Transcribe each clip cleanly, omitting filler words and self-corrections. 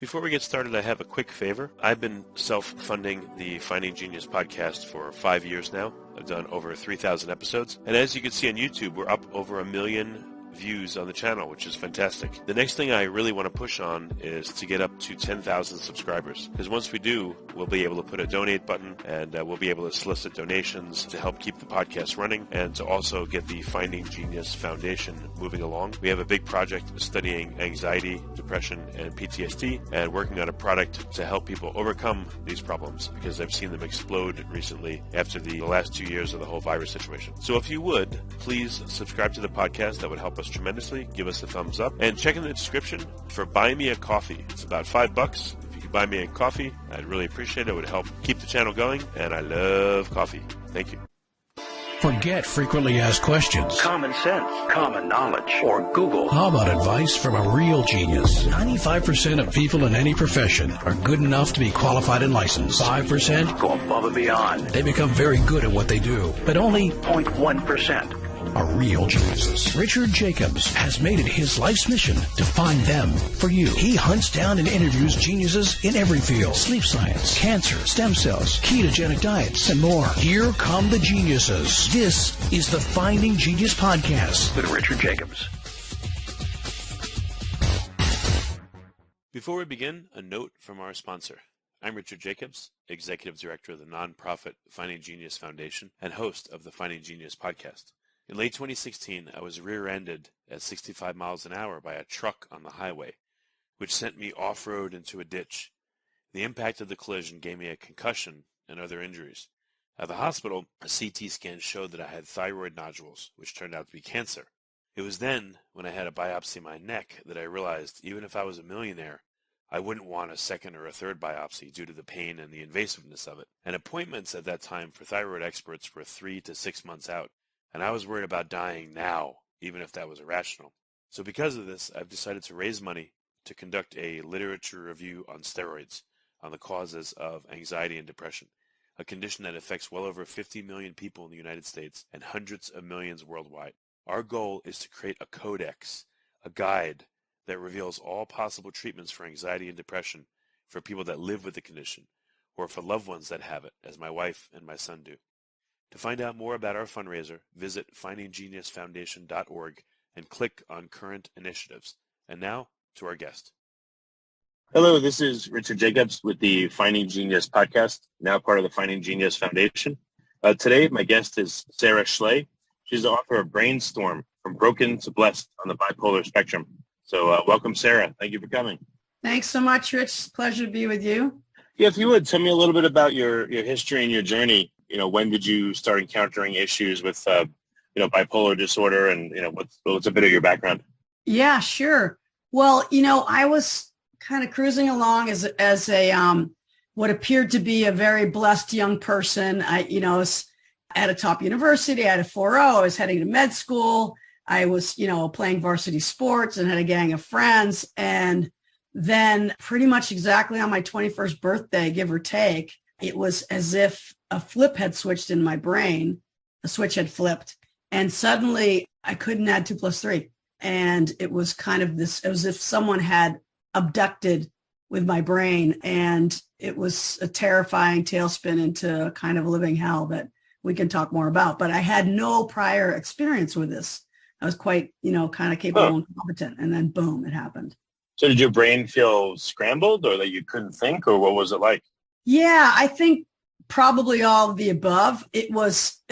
Before we get started, I have a quick favor. I've been self-funding the Finding Genius podcast for 5 years now. I've done over 3,000 episodes. And as you can see on YouTube, we're up over 1 million views on the channel, which is fantastic. The next thing I really want to push on is to get up to 10,000 subscribers. Because once we do, we'll be able to put a donate button and we'll be able to solicit donations to help keep the podcast running and to also get the Finding Genius Foundation moving along. We have a big project studying anxiety, depression, and PTSD and working on a product to help people overcome these problems because I've seen them explode recently after the last 2 years of the whole virus situation. So if you would, please subscribe to the podcast. That would help us tremendously. Give us a thumbs up and check in the description for Buy Me a Coffee. It's about $5. If you could buy me a coffee, I'd really appreciate it. It would help keep the channel going, and I love coffee. Thank you. Forget frequently asked questions, common sense, common knowledge, or Google. How about advice from a real genius? 95% of people in any profession are good enough to be qualified and licensed. 5% go above and beyond. They become very good at what they do, but only 0.1% are real geniuses. Richard Jacobs has made it his life's mission to find them for you. He hunts down and interviews geniuses in every field: sleep science, cancer, stem cells, ketogenic diets, and more. Here come the geniuses. This is the Finding Genius Podcast with Richard Jacobs. Before we begin, a note from our sponsor. I'm Richard Jacobs, Executive Director of the nonprofit Finding Genius Foundation and host of the Finding Genius Podcast. In late 2016, I was rear-ended at 65 miles an hour by a truck on the highway, which sent me off-road into a ditch. The impact of the collision gave me a concussion and other injuries. At the hospital, a CT scan showed that I had thyroid nodules, which turned out to be cancer. It was then, when I had a biopsy in my neck, that I realized even if I was a millionaire, I wouldn't want a second or a third biopsy due to the pain and the invasiveness of it. And appointments at that time for thyroid experts were 3 to 6 months out. And I was worried about dying now, even if that was irrational. So because of this, I've decided to raise money to conduct a literature review on steroids, on the causes of anxiety and depression, a condition that affects well over 50 million people in the United States and hundreds of millions worldwide. Our goal is to create a codex, a guide that reveals all possible treatments for anxiety and depression for people that live with the condition, or for loved ones that have it, as my wife and my son do. To find out more about our fundraiser, visit findinggeniusfoundation.org and click on Current Initiatives. And now, to our guest. Hello, this is Richard Jacobs with the Finding Genius podcast, now part of the Finding Genius Foundation. Today, my guest is Sara Schley. She's the author of BrainStorm, From Broken to Blessed on the Bipolar Spectrum. So welcome, Sara. Thank you for coming. Thanks so much, Rich. Pleasure to be with you. Yeah, if you would, tell me a little bit about your history and your journey. When did you start encountering issues with, bipolar disorder, and, what's a bit of your background? Yeah, sure. Well, I was kind of cruising along as a what appeared to be a very blessed young person. I was at a top university. I had a 4.0. I was heading to med school. I was, playing varsity sports and had a gang of friends. And then pretty much exactly on my 21st birthday, give or take, it was as if a flip had switched in my brain. A switch had flipped. And suddenly I couldn't add 2 + 3. And it was kind of this, it was as if someone had abducted with my brain. And it was a terrifying tailspin into kind of a living hell that we can talk more about. But I had no prior experience with this. I was quite, kind of capable and competent. And then boom, it happened. So did your brain feel scrambled, or that you couldn't think, or what was it like? Yeah, I think probably all of the above. It was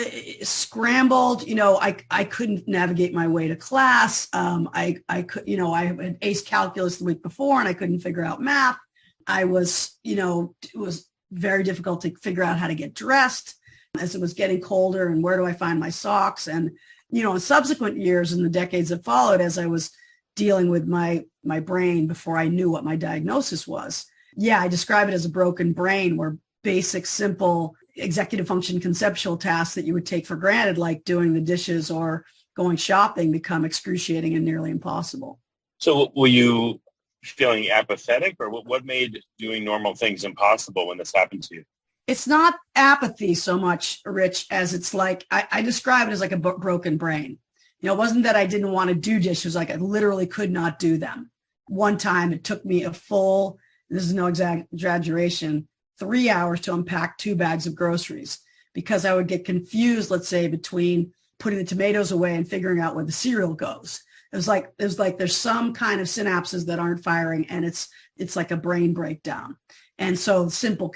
scrambled. I couldn't navigate my way to class. I could, I had aced calculus the week before and I couldn't figure out math. I was, it was very difficult to figure out how to get dressed as it was getting colder, and where do I find my socks? And, in subsequent years and the decades that followed, as I was dealing with my brain before I knew what my diagnosis was. Yeah, I describe it as a broken brain, where basic, simple executive function conceptual tasks that you would take for granted, like doing the dishes or going shopping, become excruciating and nearly impossible. So were you feeling apathetic, or what made doing normal things impossible when this happened to you? It's not apathy so much, Rich, as it's like, I describe it as like a broken brain. It wasn't that I didn't want to do dishes, like I literally could not do them. One time it took me a full this is no exaggeration, 3 hours to unpack 2 bags of groceries because I would get confused, let's say, between putting the tomatoes away and figuring out where the cereal goes. It was like there's some kind of synapses that aren't firing, and it's like a brain breakdown. And so simple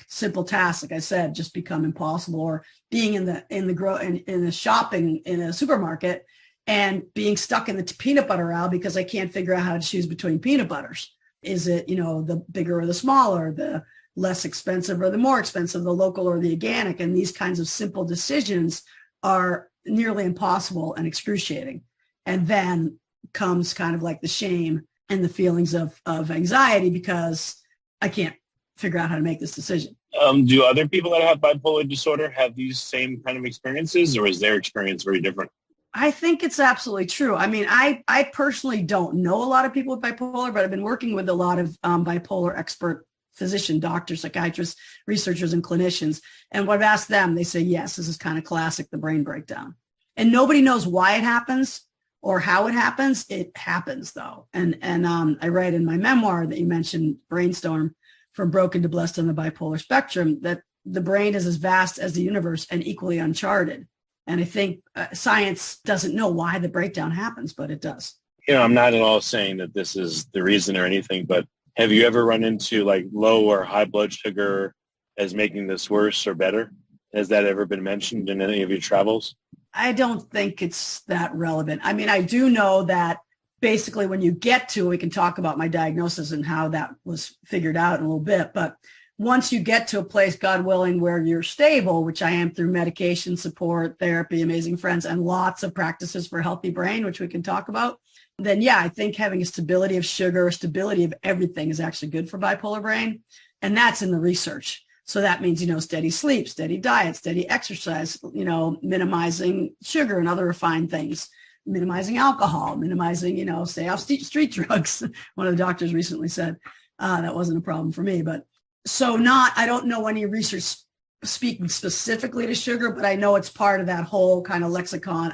tasks, like I said, just become impossible. Or being in the shopping in a supermarket and being stuck in the peanut butter aisle because I can't figure out how to choose between peanut butters. Is it, the bigger or the smaller, the less expensive or the more expensive, the local or the organic? And these kinds of simple decisions are nearly impossible and excruciating. And then comes kind of like the shame and the feelings of anxiety because I can't figure out how to make this decision. Do other people that have bipolar disorder have these same kind of experiences, or is their experience very different? I think it's absolutely true. I mean, I personally don't know a lot of people with bipolar, but I've been working with a lot of bipolar expert physician, doctors, psychiatrists, researchers, and clinicians. And what I've asked them, they say, yes, this is kind of classic, the brain breakdown. And nobody knows why it happens or how it happens. It happens, though. And I write in my memoir that you mentioned, BrainStorm, From Broken to Blessed on the Bipolar Spectrum, that the brain is as vast as the universe and equally uncharted. And I think science doesn't know why the breakdown happens, but it does. I'm not at all saying that this is the reason or anything, but have you ever run into like low or high blood sugar as making this worse or better? Has that ever been mentioned in any of your travels? I don't think it's that relevant. I mean, I do know that basically when you get to, we can talk about my diagnosis and how that was figured out in a little bit, but once you get to a place, God willing, where you're stable, which I am through medication, support, therapy, amazing friends, and lots of practices for a healthy brain, which we can talk about, then yeah, I think having a stability of sugar, a stability of everything is actually good for bipolar brain. And that's in the research. So that means, steady sleep, steady diet, steady exercise, minimizing sugar and other refined things, minimizing alcohol, minimizing, stay off street drugs. One of the doctors recently said that wasn't a problem for me, but I don't know any research speaking specifically to sugar, but I know it's part of that whole kind of lexicon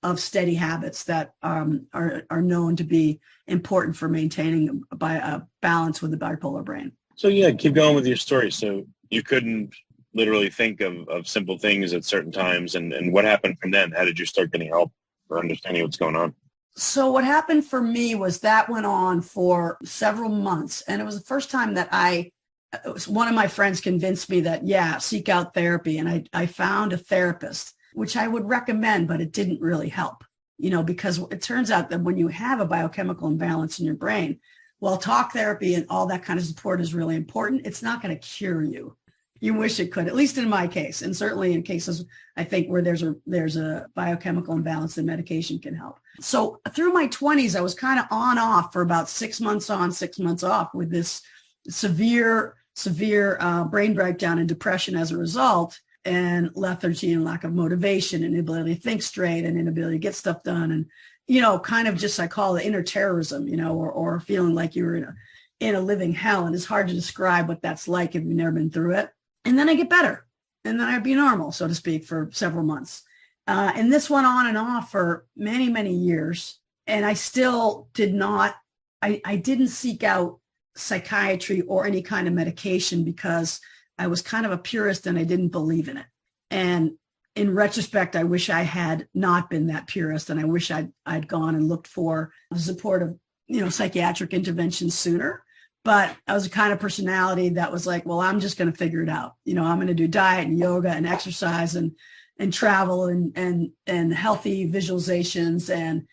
of steady habits that are known to be important for maintaining a balance with the bipolar brain. So yeah, keep going with your story. So you couldn't literally think of simple things at certain times. And what happened from then? How did you start getting help or understanding what's going on? So what happened for me was that went on for several months. And it was the first time that one of my friends convinced me that, yeah, seek out therapy. And I found a therapist, which I would recommend, but it didn't really help, because it turns out that when you have a biochemical imbalance in your brain, while talk therapy and all that kind of support is really important, it's not going to cure you. You wish it could, at least in my case, and certainly in cases, I think, where there's a biochemical imbalance, that medication can help. So through my 20s, I was kind of on off for about 6 months on, 6 months off with this severe brain breakdown and depression as a result, and lethargy and lack of motivation and inability to think straight and inability to get stuff done. And, kind of just, I call it inner terrorism, or feeling like you were in a living hell. And it's hard to describe what that's like if you've never been through it. And then I get better. And then I'd be normal, so to speak, for several months. And this went on and off for many, many years. And I still I didn't seek out psychiatry or any kind of medication because I was kind of a purist and I didn't believe in it. And in retrospect, I wish I had not been that purist, and I wish I'd gone and looked for the support of, psychiatric intervention sooner. But I was a kind of personality that was like, well, I'm just going to figure it out. I'm going to do diet and yoga and exercise and travel and healthy visualizations and,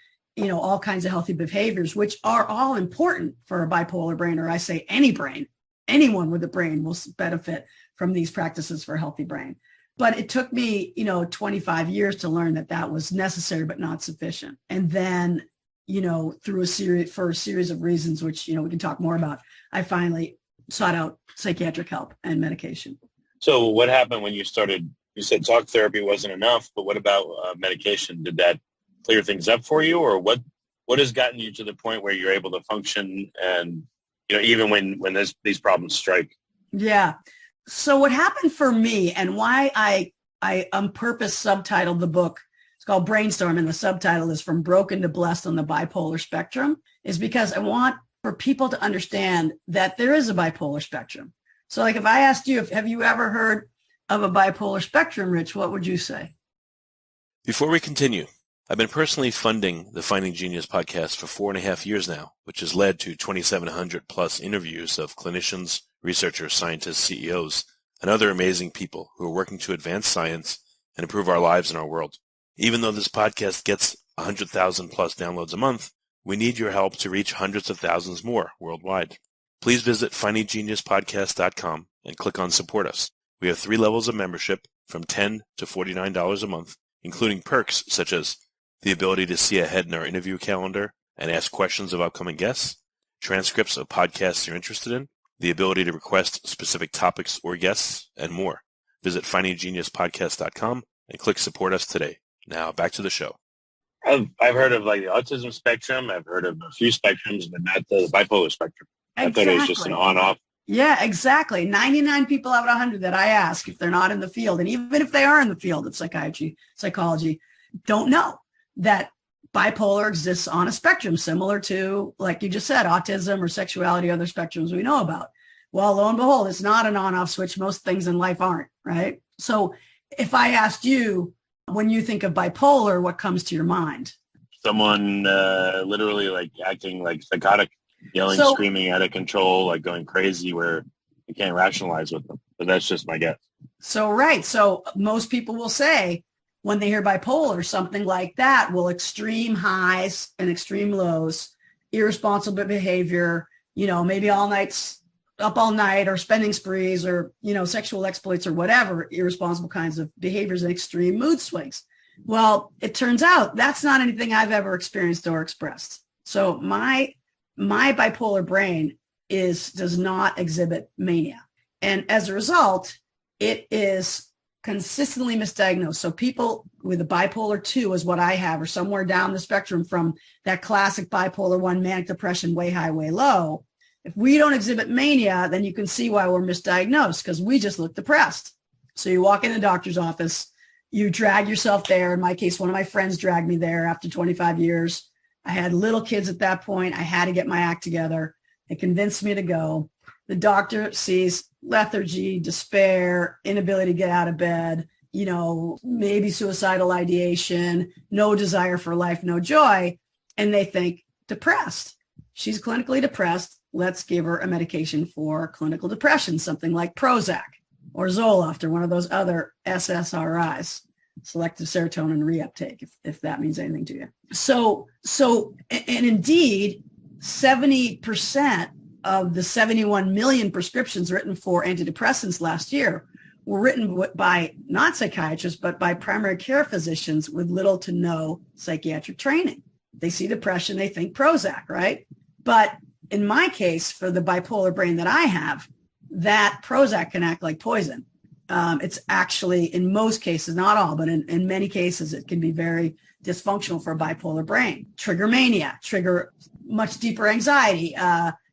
all kinds of healthy behaviors, which are all important for a bipolar brain, or I say any brain. Anyone with a brain will benefit from these practices for a healthy brain. But it took me, 25 years to learn that was necessary, but not sufficient. And then, for a series of reasons, which, we can talk more about, I finally sought out psychiatric help and medication. So what happened when you started? You said talk therapy wasn't enough, but what about medication? Did that clear things up for you, or what has gotten you to the point where you're able to function and, even when these problems strike? Yeah. So what happened for me, and why I on purpose subtitled the book, it's called BrainStorm, and the subtitle is From Broken to Blessed on the Bipolar Spectrum, is because I want for people to understand that there is a bipolar spectrum. So like if I asked you, have you ever heard of a bipolar spectrum, Rich, what would you say? Before we continue, I've been personally funding the Finding Genius podcast for 4.5 years now, which has led to 2,700 plus interviews of clinicians, researchers, scientists, CEOs, and other amazing people who are working to advance science and improve our lives and our world. Even though this podcast gets 100,000 plus downloads a month, we need your help to reach hundreds of thousands more worldwide. Please visit findinggeniuspodcast.com and click on Support Us. We have 3 levels of membership from $10 to $49 a month, including perks such as the ability to see ahead in our interview calendar and ask questions of upcoming guests, transcripts of podcasts you're interested in, the ability to request specific topics or guests, and more. Visit findinggeniuspodcast.com and click Support Us today. Now back to the show. I've heard of like the autism spectrum. I've heard of a few spectrums, but not the bipolar spectrum. Exactly. I thought it was just an on-off. Yeah, exactly. 99 people out of 100 that I ask if they're not in the field, and even if they are in the field of psychology, don't know that bipolar exists on a spectrum similar to, like you just said, autism or sexuality, other spectrums we know about. Well, lo and behold, it's not an on-off switch. Most things in life aren't, right? So if I asked you, when you think of bipolar, what comes to your mind? Someone literally like acting like psychotic, yelling, screaming, out of control, like going crazy where you can't rationalize with them. But that's just my guess. So most people will say when they hear bipolar, something like that will extreme highs and extreme lows, irresponsible behavior, maybe up all night or spending sprees or, sexual exploits or whatever, irresponsible kinds of behaviors and extreme mood swings. Well, it turns out that's not anything I've ever experienced or expressed. So my bipolar brain does not exhibit mania. And as a result, it is consistently misdiagnosed. So people with a bipolar 2 is what I have, or somewhere down the spectrum from that classic bipolar 1 manic depression, way high, way low. If we don't exhibit mania, then you can see why we're misdiagnosed, because we just look depressed. So you walk in the doctor's office, you drag yourself there. In my case, one of my friends dragged me there after 25 years. I had little kids at that point. I had to get my act together. They convinced me to go. The doctor sees lethargy, despair, inability to get out of bed, maybe suicidal ideation, no desire for life, no joy. And they think depressed. She's clinically depressed. Let's give her a medication for clinical depression, something like Prozac or Zoloft or one of those other SSRIs, selective serotonin reuptake, if that means anything to you. So, and indeed, 70% of the 71 million prescriptions written for antidepressants last year were written by not psychiatrists, but by primary care physicians with little to no psychiatric training. They see depression, they think Prozac, right? But in my case, for the bipolar brain that I have, that Prozac can act like poison. It's actually, in most cases, not all, but in many cases, it can be very dysfunctional for a bipolar brain. Trigger mania, trigger much deeper anxiety,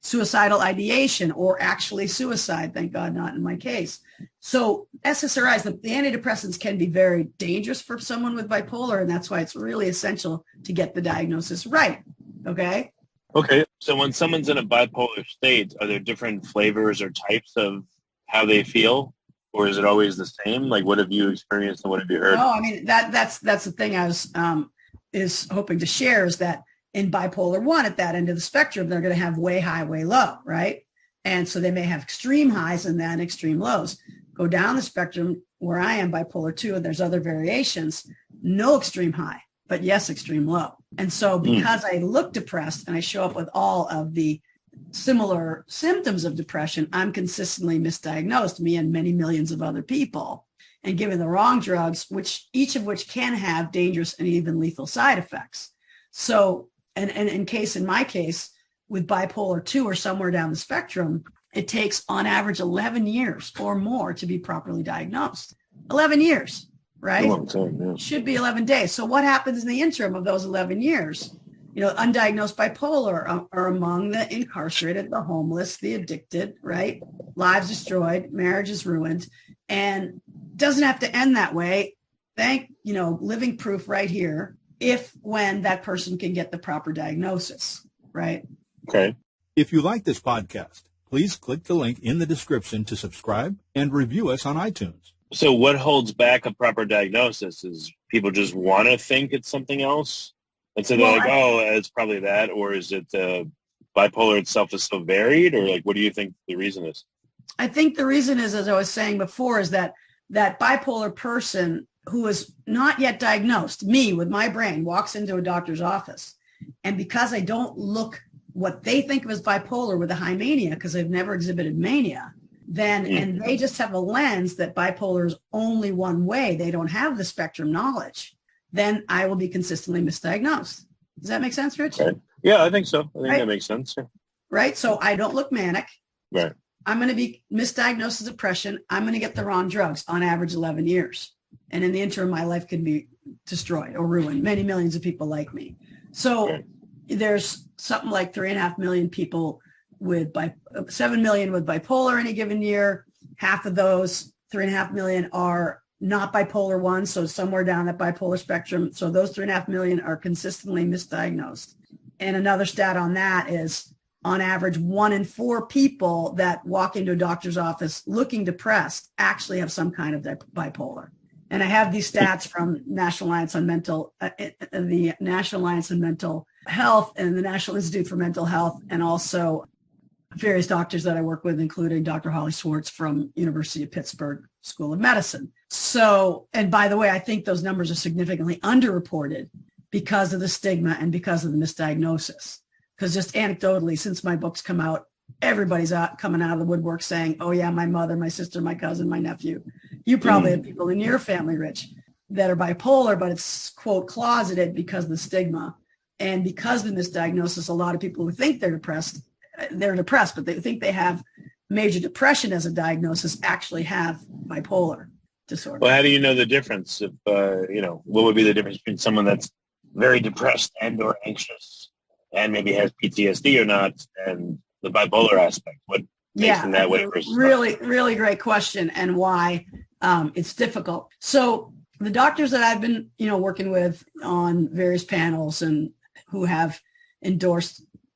suicidal ideation, or actually suicide. Thank God, not in my case. So SSRIs, the antidepressants, can be very dangerous for someone with bipolar, and that's why it's really essential to get the diagnosis right. Okay. So when someone's in a bipolar state, are there different flavors or types of how they feel? Or is it always the same? Like, what have you experienced and what have you heard? No, I mean, that's the thing I was is hoping to share, is that in bipolar 1, at that end of the spectrum, they're going to have way high, way low, right? And so they may have extreme highs and then extreme lows. Go down the spectrum where I am, bipolar 2, and there's other variations, no extreme high, but yes, extreme low. And so because I look depressed and I show up with all of the similar symptoms of depression, I'm consistently misdiagnosed, me and many millions of other people, and given the wrong drugs, each of which can have dangerous and even lethal side effects. So, and in my case, with bipolar 2 or somewhere down the spectrum, it takes on average 11 years or more to be properly diagnosed. 11 years, right? A long time, yeah. Should be 11 days. So what happens in the interim of those 11 years? Undiagnosed bipolar are among the incarcerated, the homeless, the addicted, right? Lives destroyed, marriages ruined, and doesn't have to end that way. Living proof right here, when that person can get the proper diagnosis, right? Okay. If you like this podcast, please click the link in the description to subscribe and review us on iTunes. So what holds back a proper diagnosis? Is people just want to think it's something else? And so they're like, oh, it's probably that. Or is it bipolar itself is so varied? Or like, what do you think the reason is? I think the reason is, as I was saying before, is that bipolar person who is not yet diagnosed, me with my brain, walks into a doctor's office. And because I don't look what they think of as bipolar with a high mania, because they've never exhibited mania, then, and they just have a lens that bipolar is only one way, they don't have the spectrum knowledge, then I will be consistently misdiagnosed. Does that make sense, Rich? Right. Yeah, I think so. I think that makes sense. Yeah. Right. So I don't look manic. Right. I'm going to be misdiagnosed as depression. I'm going to get the wrong drugs, on average 11 years. And in the interim, my life could be destroyed or ruined. Many millions of people like me. So there's something like 3.5 million people with 7 million with bipolar any given year. Half of those 3.5 million are not bipolar 1, so somewhere down that bipolar spectrum. So those 3.5 million are consistently misdiagnosed. And another stat on that is, on average, 1 in 4 people that walk into a doctor's office looking depressed actually have some kind of bipolar. And I have these stats from National Alliance on the National Alliance on Mental Health and the National Institute for Mental Health, and also various doctors that I work with, including Dr. Holly Swartz from University of Pittsburgh School of Medicine. So, and by the way, I think those numbers are significantly underreported because of the stigma and because of the misdiagnosis. Because just anecdotally, since my books come out, everybody's coming out of the woodwork saying, oh yeah, my mother, my sister, my cousin, my nephew. You probably have people in your family, Rich, that are bipolar, but it's, quote, closeted because of the stigma. And because of the misdiagnosis, a lot of people who think they're depressed, but they think they have major depression as a diagnosis actually have bipolar disorder. Well, how do you know the difference? If, what would be the difference between someone that's very depressed and or anxious and maybe has PTSD or not, and the bipolar aspect? What makes them that way versus really, really great question, and why it's difficult. So the doctors that I've been, working with on various panels and who have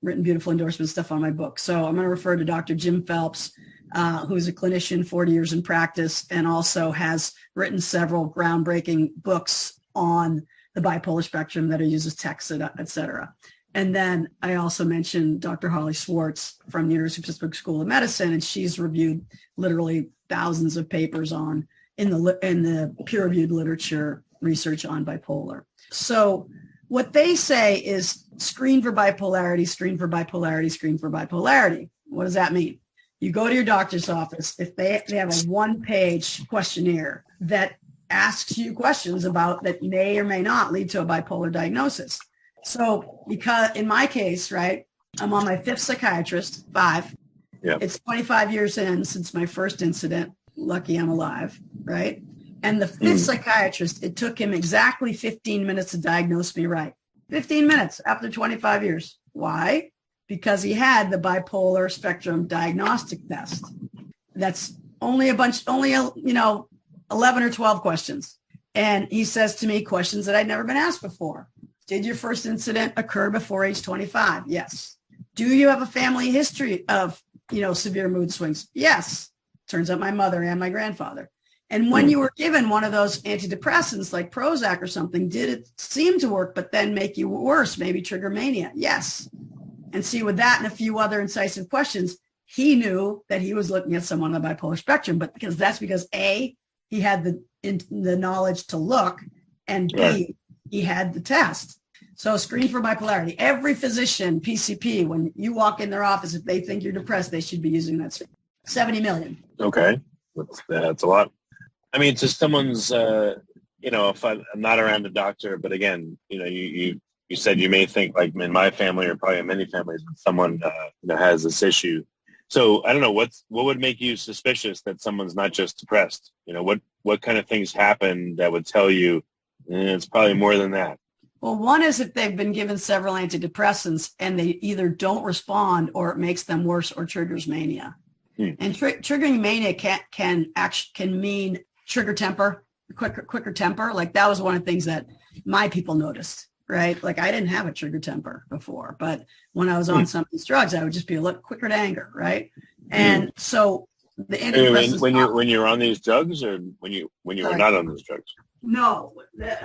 written beautiful endorsement stuff on my book. So I'm going to refer to Dr. Jim Phelps, who's a clinician, 40 years in practice, and also has written several groundbreaking books on the bipolar spectrum that are used as text, et cetera. And then I also mentioned Dr. Holly Swartz from the University of Pittsburgh School of Medicine, and she's reviewed literally thousands of papers in the peer-reviewed literature research on bipolar. So what they say is screen for bipolarity, screen for bipolarity, screen for bipolarity. What does that mean? You go to your doctor's office. If they have a one-page questionnaire that asks you questions about that may or may not lead to a bipolar diagnosis. So because in my case, right, I'm on my 5th psychiatrist, 5. Yeah. It's 25 years in since my first incident. Lucky I'm alive, right? And the 5th psychiatrist, it took him exactly 15 minutes to diagnose me right. 15 minutes after 25 years. Why? Because he had the bipolar spectrum diagnostic test. That's only 11 or 12 questions. And he says to me questions that I'd never been asked before. Did your first incident occur before age 25? Yes. Do you have a family history of, severe mood swings? Yes. Turns out my mother and my grandfather. And when you were given one of those antidepressants like Prozac or something, did it seem to work, but then make you worse, maybe trigger mania? Yes. And see, with that and a few other incisive questions, he knew that he was looking at someone on the bipolar spectrum, but because A, he had the knowledge to look, and B, he had the test. So screen for bipolarity. Every physician, PCP, when you walk in their office, if they think you're depressed, they should be using that. 70 million. Okay. That's a lot. I mean, to someone's, if I'm not around a doctor, but again, you said you may think like in my family or probably in many families when someone, has this issue. So I don't know, what would make you suspicious that someone's not just depressed? What kind of things happen that would tell you it's probably more than that? Well, one is if they've been given several antidepressants and they either don't respond or it makes them worse or triggers mania. And triggering mania can mean trigger temper, quicker temper. Like that was one of the things that my people noticed. right? Like I didn't have a trigger temper before, but when I was on some of these drugs, I would just be a little quicker to anger, right? And so the antidepressants. When you're on these drugs, or when you were not on those drugs? No, the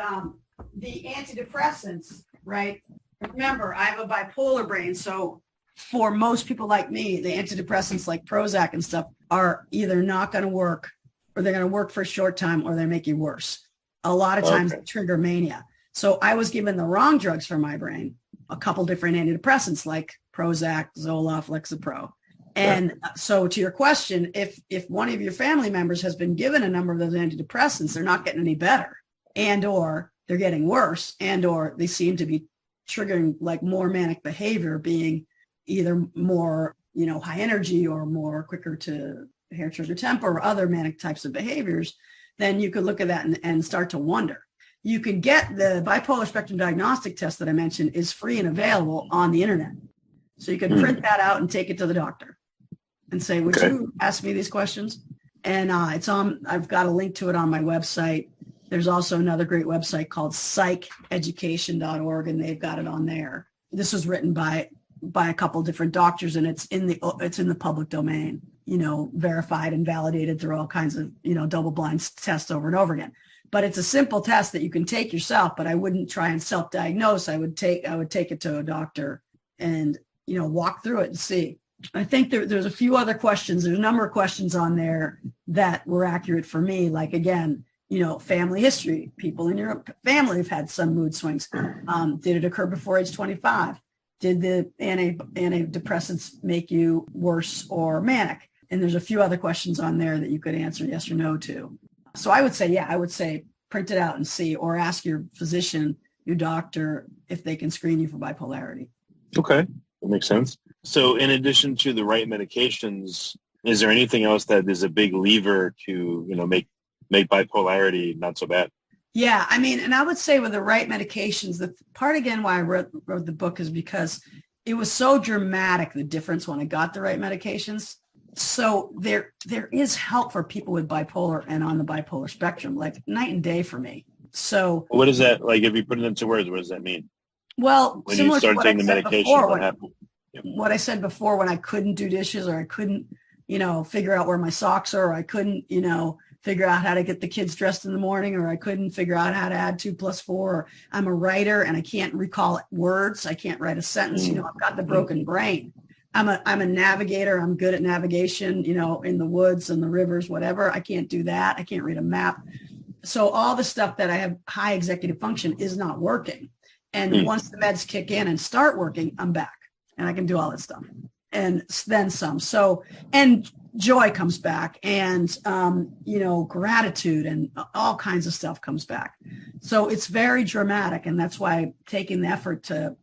antidepressants, right? Remember, I have a bipolar brain, so for most people like me, the antidepressants like Prozac and stuff are either not going to work, or they're going to work for a short time, or they make you worse. A lot of times they trigger mania. So I was given the wrong drugs for my brain, a couple different antidepressants like Prozac, Zoloft, Lexapro. And so to your question, if one of your family members has been given a number of those antidepressants, they're not getting any better, and or they're getting worse, and or they seem to be triggering like more manic behavior, being either more, high energy or more quicker to hair trigger temper or other manic types of behaviors, then you could look at that and start to wonder. You can get the bipolar spectrum diagnostic test that I mentioned is free and available on the internet. So you can print that out and take it to the doctor and say, would you ask me these questions? And I've got a link to it on my website. There's also another great website called psycheducation.org, and they've got it on there. This was written by a couple of different doctors, and it's in the public domain, verified and validated through all kinds of, double blind tests over and over again. But it's a simple test that you can take yourself, but I wouldn't try and self-diagnose. I would take it to a doctor and, walk through it and see. I think there's a few other questions. There's a number of questions on there that were accurate for me. Like, again, family history. People in your family have had some mood swings. Did it occur before age 25? Did the antidepressants make you worse or manic? And there's a few other questions on there that you could answer yes or no to. So I would say print it out and see, or ask your physician, your doctor, if they can screen you for bipolarity. Okay, that makes sense. So in addition to the right medications, is there anything else that is a big lever to, make bipolarity not so bad? Yeah, and I would say with the right medications, the part again why I wrote the book is because it was so dramatic, the difference when I got the right medications. So there is help for people with bipolar and on the bipolar spectrum, like night and day for me. So what is that like? If you put it into words, what does that mean? Well, when you started taking the medication, what happened? What I said before, when I couldn't do dishes, or I couldn't, figure out where my socks are, or I couldn't, figure out how to get the kids dressed in the morning, or I couldn't figure out how to add 2 + 4, or I'm a writer and I can't recall words. I can't write a sentence. I've got the broken brain. I'm a navigator. I'm good at navigation, in the woods and the rivers, whatever. I can't do that. I can't read a map. So all the stuff that I have high executive function is not working. And once the meds kick in and start working, I'm back and I can do all that stuff and then some. So, and joy comes back, and, gratitude and all kinds of stuff comes back. So it's very dramatic. And that's why taking the effort to,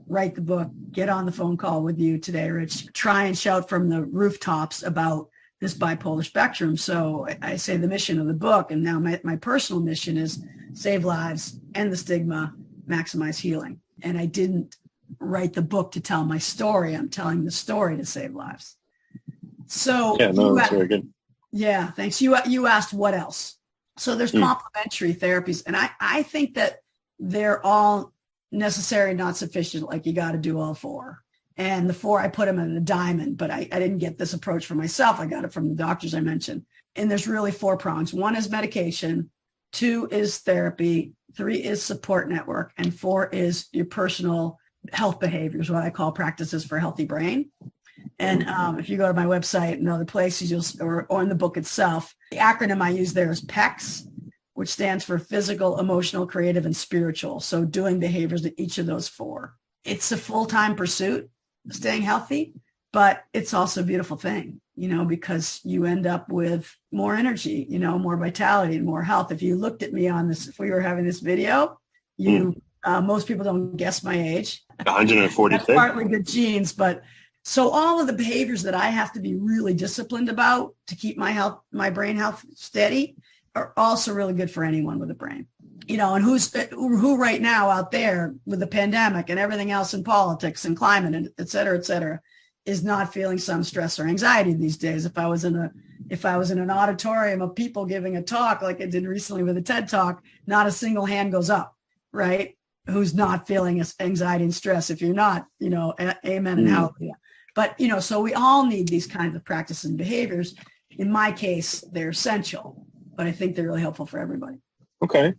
write the book, get on the phone call with you today, Rich, try and shout from the rooftops about this bipolar spectrum. So I say the mission of the book, and now my personal mission is save lives, end the stigma, maximize healing. And I didn't write the book to tell my story. I'm telling the story to save lives. So that's very good. Yeah, thanks. You asked what else. So there's complementary therapies, and I think that they're all necessary, not sufficient. Like you got to do all 4. And the 4, I put them in a diamond, but I didn't get this approach for myself. I got it from the doctors I mentioned. And there's really 4 prongs. 1 is medication, 2 is therapy, 3 is support network, and 4 is your personal health behaviors, what I call practices for a healthy brain. And if you go to my website and other places, or in the book itself, the acronym I use there is PECS, which stands for physical, emotional, creative, and spiritual. So doing behaviors in each of those 4. It's a full-time pursuit, staying healthy, but it's also a beautiful thing, because you end up with more energy, more vitality and more health. If you looked at me on this, if we were having this video, most people don't guess my age. 146. That's partly good genes, but so all of the behaviors that I have to be really disciplined about to keep my brain health steady are also really good for anyone with a brain. And who right now out there with the pandemic and everything else in politics and climate and et cetera, is not feeling some stress or anxiety these days. If I was in an auditorium of people giving a talk like I did recently with a TED Talk, not a single hand goes up, right? who's not feeling anxiety and stress. If you're not, amen and hallelujah. But, so we all need these kinds of practices and behaviors. In my case, they're essential, but I think they're really helpful for everybody. Okay.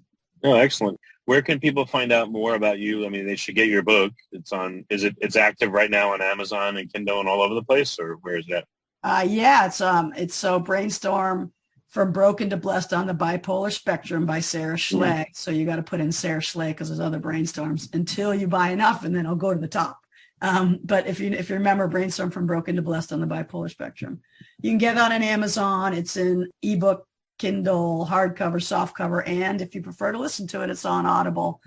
Oh, excellent. Where can people find out more about you? I mean, they should get your book. It's active right now on Amazon and Kindle and all over the place, or where is that? It's so BrainStorm, From Broken to Blessed on the Bipolar Spectrum by Sara Schley. So you got to put in Sara Schley because there's other brainstorms until you buy enough, and then it'll go to the top. But if you remember BrainStorm, From Broken to Blessed on the Bipolar Spectrum, you can get it on Amazon. It's in ebook, Kindle, hardcover, softcover, and if you prefer to listen to it, it's on Audible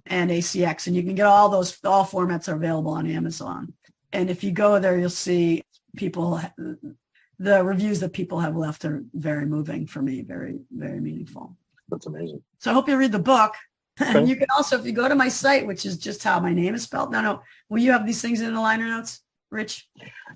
and ACX, and you can get all formats are available on Amazon. And if you go there, you'll see the reviews that people have left are very moving for me, very, very meaningful. That's amazing. So I hope you read the book. Okay. And you can also, if you go to my site, which is just how my name is spelled. No. Will you have these things in the liner notes, Rich?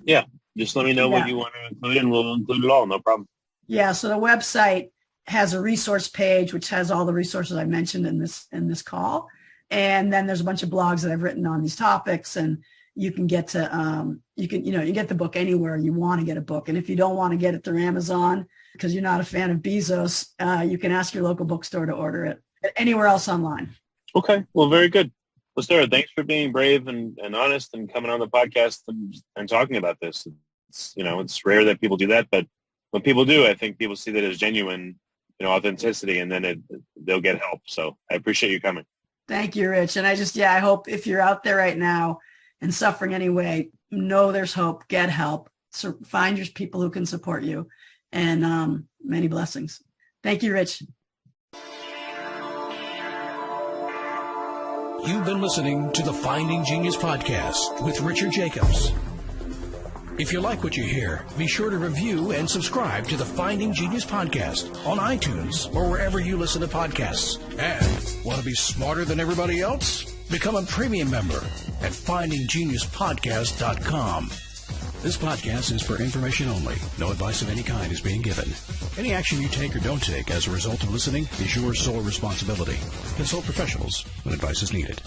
Yeah. Just let me know what you want to include, and we'll include it all. No problem. Yeah. So the website has a resource page, which has all the resources I mentioned in this call. And then there's a bunch of blogs that I've written on these topics, and you can get to, you get the book anywhere you want to get a book. And if you don't want to get it through Amazon because you're not a fan of Bezos, you can ask your local bookstore to order it anywhere else online. Okay. Well, very good. Well, Sara, thanks for being brave and honest and coming on the podcast and talking about this. It's rare that people do that, but when people do, I think people see that as genuine, authenticity, and then they'll get help. So I appreciate you coming. Thank you, Rich. And I hope if you're out there right now and suffering anyway, know there's hope, get help, find your people who can support you, and many blessings. Thank you, Rich. You've been listening to the Finding Genius podcast with Richard Jacobs. If you like what you hear, be sure to review and subscribe to the Finding Genius podcast on iTunes or wherever you listen to podcasts. And want to be smarter than everybody else? Become a premium member at findinggeniuspodcast.com. This podcast is for information only. No advice of any kind is being given. Any action you take or don't take as a result of listening is your sole responsibility. Consult professionals when advice is needed.